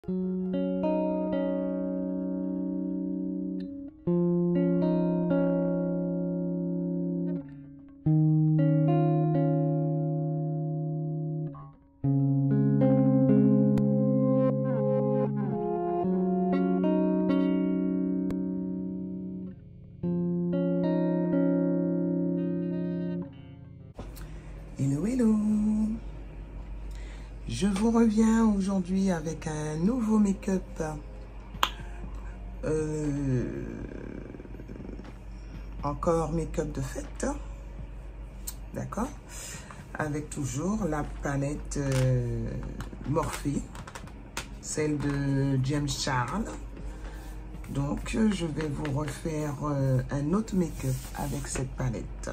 Hello, hello! Je vous reviens aujourd'hui avec un nouveau make-up. Encore make-up de fête. D'accord? Avec toujours la palette Morphe, celle de James Charles. Donc, je vais vous refaire un autre make-up avec cette palette.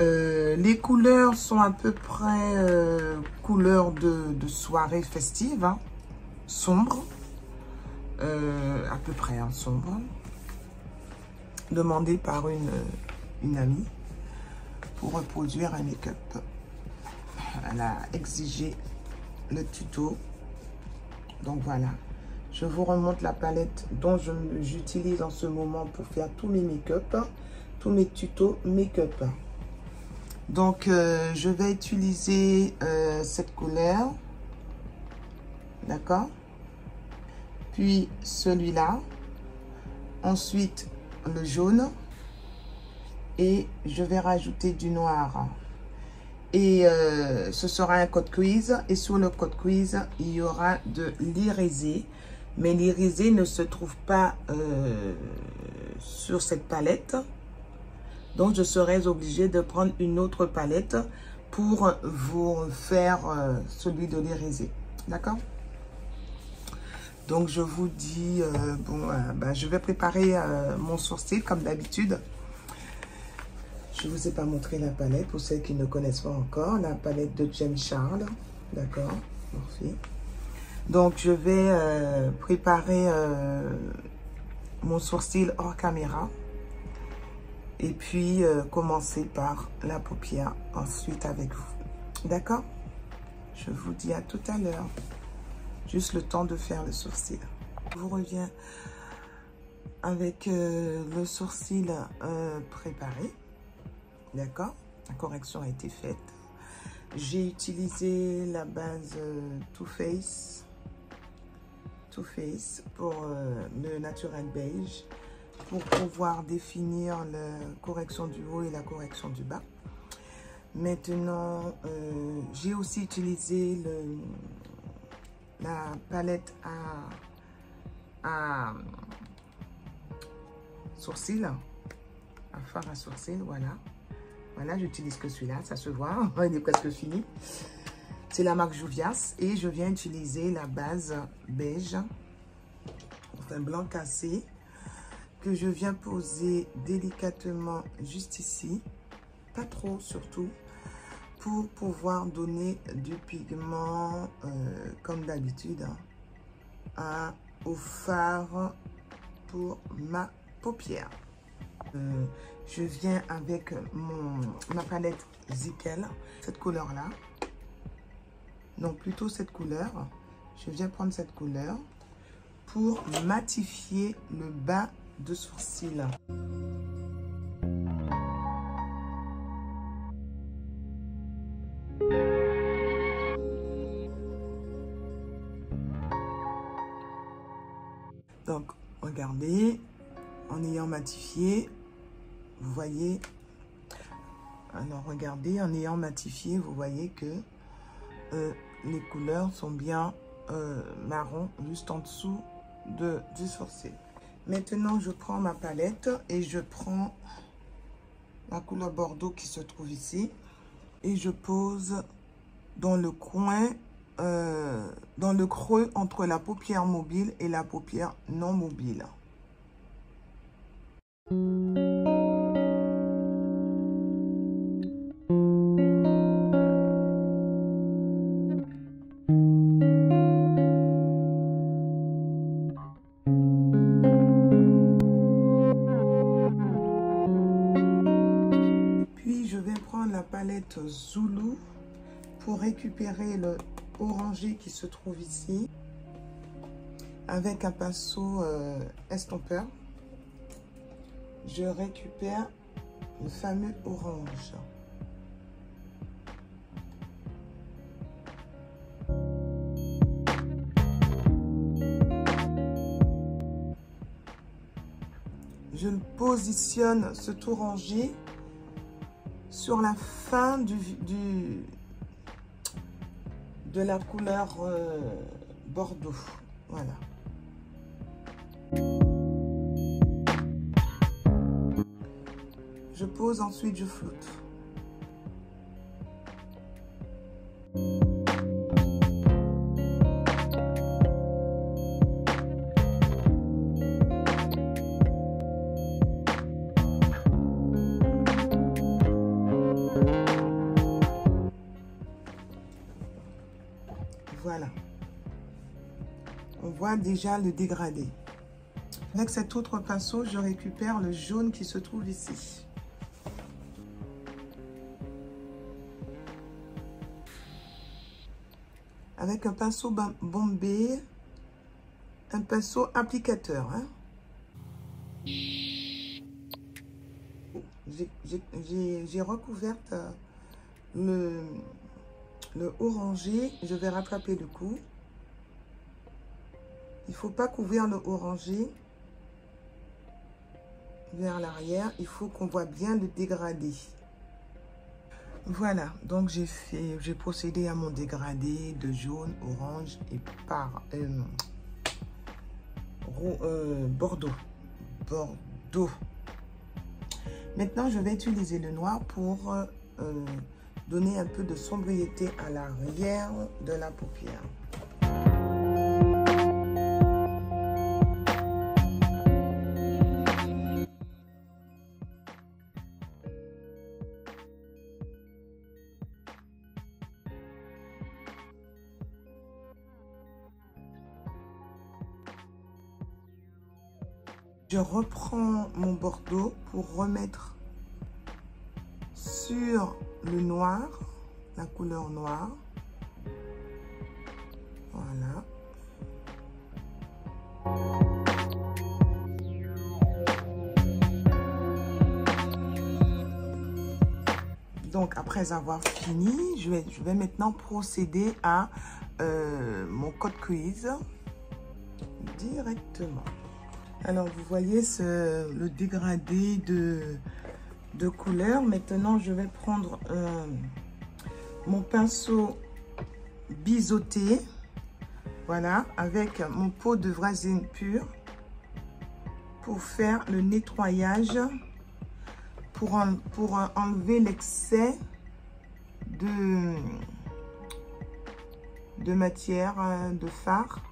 Les couleurs sont à peu près couleurs de soirée festive, hein, sombre, à peu près hein, sombre, demandé par une amie pour reproduire un make-up. Elle a exigé le tuto, donc voilà. Je vous remonte la palette dont j'utilise en ce moment pour faire tous mes make-up, tous mes tutos make-up. Donc, je vais utiliser cette couleur, d'accord? Puis celui-là, ensuite le jaune, et je vais rajouter du noir. Et ce sera un code quiz, et sur le code quiz, il y aura de l'irisé, mais l'irisé ne se trouve pas sur cette palette. Donc, je serai obligée de prendre une autre palette pour vous faire celui de l'irisé. D'accord? Donc, je vous dis, je vais préparer mon sourcil comme d'habitude. Je ne vous ai pas montré la palette pour celles qui ne connaissent pas encore. La palette de James Charles. D'accord? Morphe. Donc, je vais préparer mon sourcil hors caméra. Et puis, commencer par la paupière ensuite avec vous. D'accord? Je vous dis à tout à l'heure. Juste le temps de faire le sourcil. Je vous reviens avec le sourcil préparé. D'accord? La correction a été faite. J'ai utilisé la base Too Faced pour le naturel beige, pour pouvoir définir la correction du haut et la correction du bas. Maintenant, j'ai aussi utilisé la palette à sourcils, à fard à sourcils, voilà. Voilà, j'utilise que celui-là, ça se voit, il est presque fini. C'est la marque Juvias et je viens utiliser la base beige, enfin blanc cassé, que je viens poser délicatement juste ici, pas trop surtout, pour pouvoir donner du pigment comme d'habitude au fard pour ma paupière. Je viens avec ma palette Zickel, cette couleur là, non plutôt cette couleur. Je viens prendre cette couleur pour matifier le bas de sourcil. Donc, regardez, en ayant matifié, vous voyez, alors regardez, en ayant matifié, vous voyez que les couleurs sont bien marron, juste en dessous du sourcil. Maintenant, je prends ma palette et je prends la couleur bordeaux qui se trouve ici et je pose dans le coin, dans le creux entre la paupière mobile et la paupière non mobile. palette Zulu pour récupérer le orangé qui se trouve ici. avec un pinceau estompeur, je récupère le fameux orange. Je positionne cet orangé sur la fin de la couleur bordeaux. Voilà. Je pose, ensuite je floute. Voilà. On voit déjà le dégradé. Avec cet autre pinceau, je récupère le jaune qui se trouve ici. Avec un pinceau bombé, un pinceau applicateur. Hein. J'ai recouvert le orangé. Je vais rattraper le coup. Il ne faut pas couvrir le orangé vers l'arrière. Il faut qu'on voit bien le dégradé. Voilà, donc j'ai procédé à mon dégradé de jaune, orange et par bordeaux. Maintenant, je vais utiliser le noir pour donner un peu de sobriété à l'arrière de la paupière. Je reprends mon bordeaux pour remettre sur le noir, la couleur noire. Voilà. Donc, après avoir fini, je vais maintenant procéder à mon code quiz directement. Alors, vous voyez le dégradé de couleur. Maintenant, je vais prendre mon pinceau biseauté. Voilà, avec mon pot de vaseline pur pour faire le nettoyage, pour enlever l'excès de matière, de fard.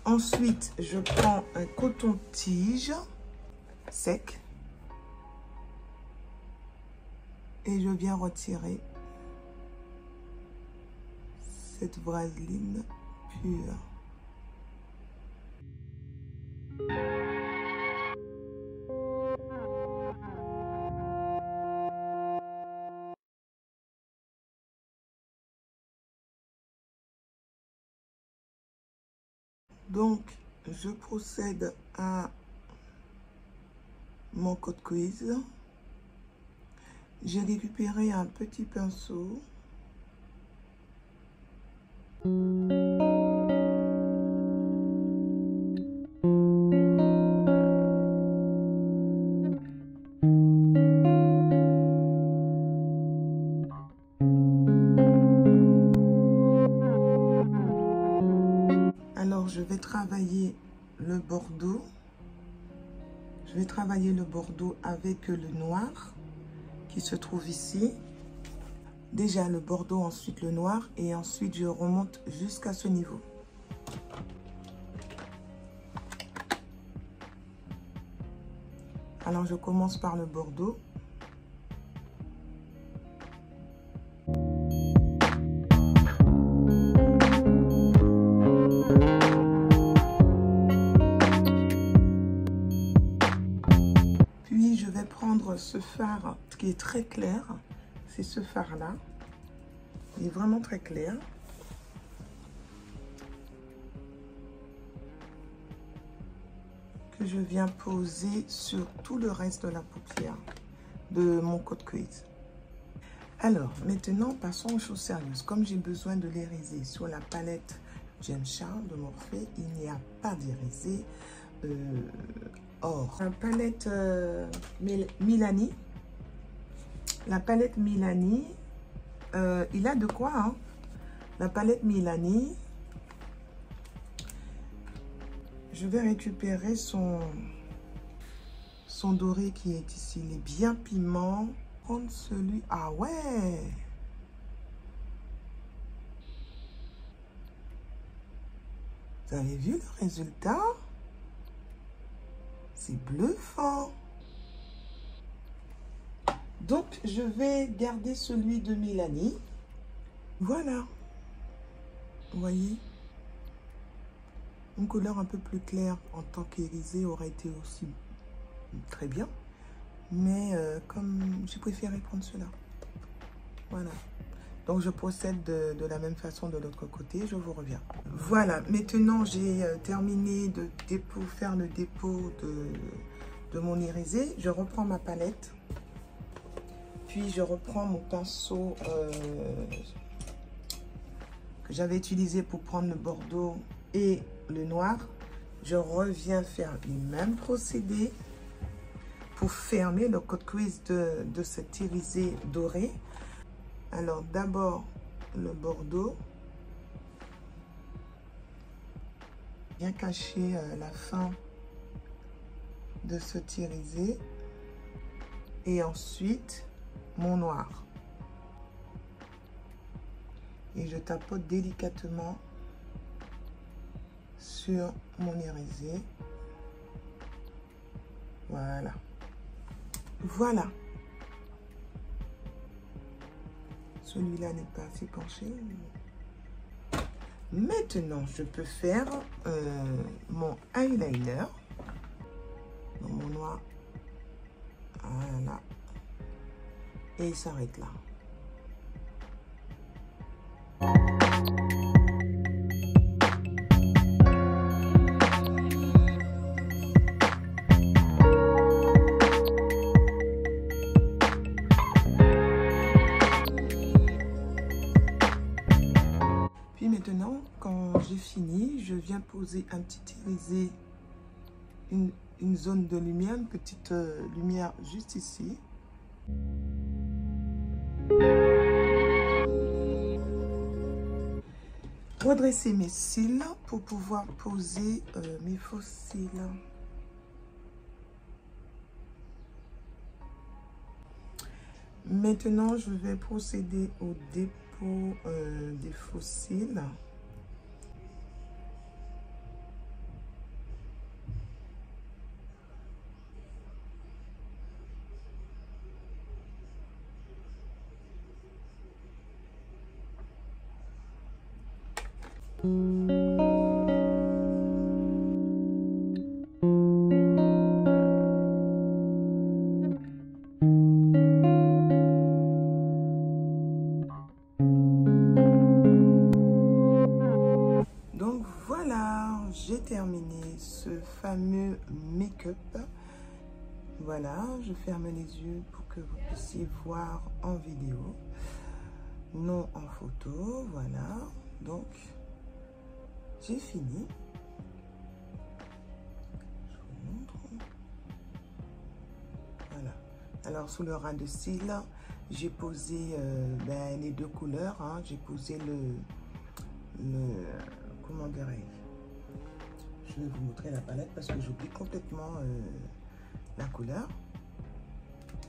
Ensuite, je prends un coton-tige sec et je viens retirer cette vaseline pure. Donc, je procède à mon code quiz. J'ai récupéré un petit pinceau. Alors, je vais travailler le bordeaux. Je vais travailler le bordeaux avec le noir qui se trouve ici. Déjà le bordeaux, ensuite le noir et ensuite je remonte jusqu'à ce niveau. Alors je commence par le bordeaux. ce fard qui est très clair. C'est ce fard-là. Il est vraiment très clair. Que je viens poser sur tout le reste de la paupière de mon Cut Crease. Alors, maintenant, passons aux choses sérieuses. Comme j'ai besoin de l'ériser sur la palette James Charles de Morphe, il n'y a pas d'ériser or. La palette Milani. La palette Milani, il a de quoi, hein? La palette Milani, je vais récupérer son doré qui est ici. Il est bien piment. Prendre celui... Ah ouais! Vous avez vu le résultat? C'est bluffant. Donc, je vais garder celui de Milani. Voilà. Vous voyez? Une couleur un peu plus claire en tant qu'irisée aurait été aussi très bien. Mais comme j'ai préféré prendre cela. Voilà. Donc, je procède de la même façon de l'autre côté. Je vous reviens. Voilà. Maintenant, j'ai terminé de faire le dépôt de mon irisé. Je reprends ma palette. Puis, je reprends mon pinceau que j'avais utilisé pour prendre le bordeaux et le noir. Je reviens faire les mêmes procédés pour fermer le Cut Crease de cet irisé doré. Alors, d'abord, le bordeaux. Bien cacher la fin de ce irisé. Et ensuite, mon noir. Et je tapote délicatement sur mon irisé. Voilà. Voilà. Celui-là n'est pas assez penché. Maintenant, je peux faire mon eyeliner. Dans mon noir. Voilà. Et il s'arrête là. Puis maintenant, quand j'ai fini, je viens poser un petit irisé, une zone de lumière, une petite lumière juste ici. Redresser mes cils pour pouvoir poser mes faux cils. Maintenant, je vais procéder au dépôt des faux cils. Donc voilà, j'ai terminé ce fameux make-up. Voilà, je ferme les yeux pour que vous puissiez voir en vidéo, non en photo. Voilà, donc j'ai fini. Je vous montre. Voilà. Alors sous le ras de cils, j'ai posé les deux couleurs. Hein. J'ai posé comment dirais-je? Je vais vous montrer la palette parce que j'oublie complètement la couleur.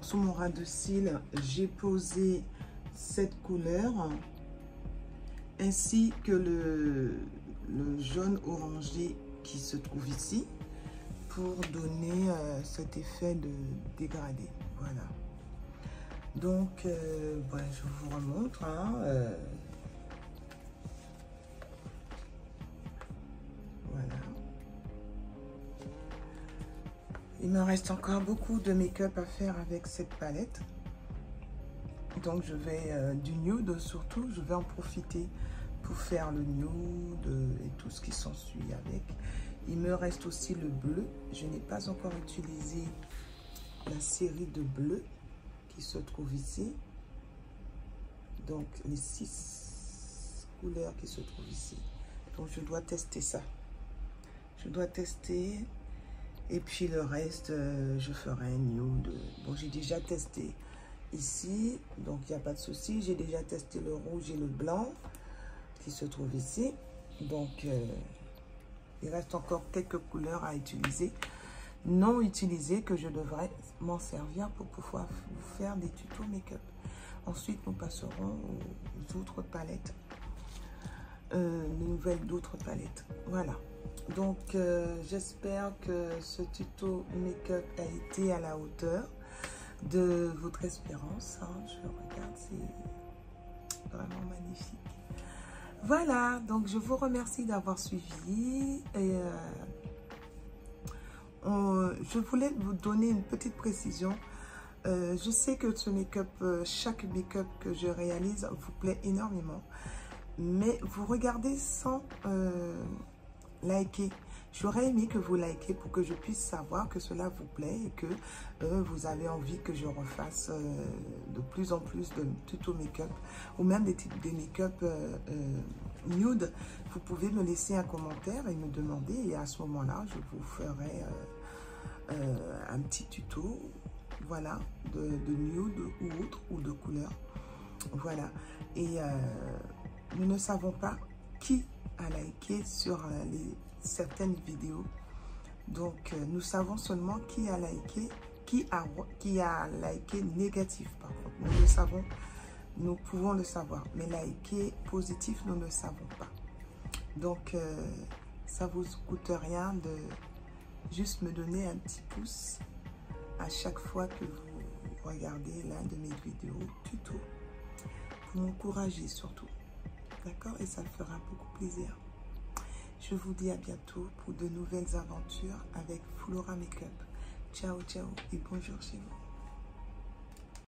Sous mon ras de cils, j'ai posé cette couleur ainsi que le jaune orangé qui se trouve ici pour donner cet effet de dégradé. Voilà. Donc, je vous remontre. Hein, voilà. Il me reste encore beaucoup de make-up à faire avec cette palette. Donc je vais du nude surtout, je vais en profiter pour faire le nude et tout ce qui s'ensuit avec. Il me reste aussi le bleu. Je n'ai pas encore utilisé la série de bleu qui se trouve ici. Donc les 6 couleurs qui se trouvent ici. Donc je dois tester ça. Je dois tester. Et puis le reste, je ferai un nude. Bon, j'ai déjà testé ici, donc il n'y a pas de souci. J'ai déjà testé le rouge et le blanc qui se trouvent ici. Donc, il reste encore quelques couleurs à utiliser, non utilisées, que je devrais m'en servir pour pouvoir vous faire des tutos make-up. Ensuite, nous passerons aux autres palettes, les nouvelles d'autres palettes. Voilà. Donc, j'espère que ce tuto make-up a été à la hauteur de votre espérance. Hein. Je regarde, c'est vraiment magnifique. Voilà, donc je vous remercie d'avoir suivi. Et je voulais vous donner une petite précision. Je sais que ce make-up, chaque make-up que je réalise vous plaît énormément. Mais vous regardez sans liker. J'aurais aimé que vous likez pour que je puisse savoir que cela vous plaît et que vous avez envie que je refasse de plus en plus de tutos make-up ou même des make-up nude. Vous pouvez me laisser un commentaire et me demander, et à ce moment-là, je vous ferai un petit tuto, voilà, de nude ou autre, ou de couleur. Voilà. Et nous ne savons pas qui a liké sur certaines vidéos. Donc, nous savons seulement qui a liké, qui a liké négatif, par contre. Nous le savons, nous pouvons le savoir. Mais liké positif, nous ne le savons pas. Donc, ça vous coûte rien de juste me donner un petit pouce à chaque fois que vous regardez l'un de mes vidéos tuto. Pour m'encourager surtout. D'accord? Et ça fera beaucoup plaisir. Je vous dis à bientôt pour de nouvelles aventures avec Flora Makeup. Ciao, ciao et bonjour chez vous.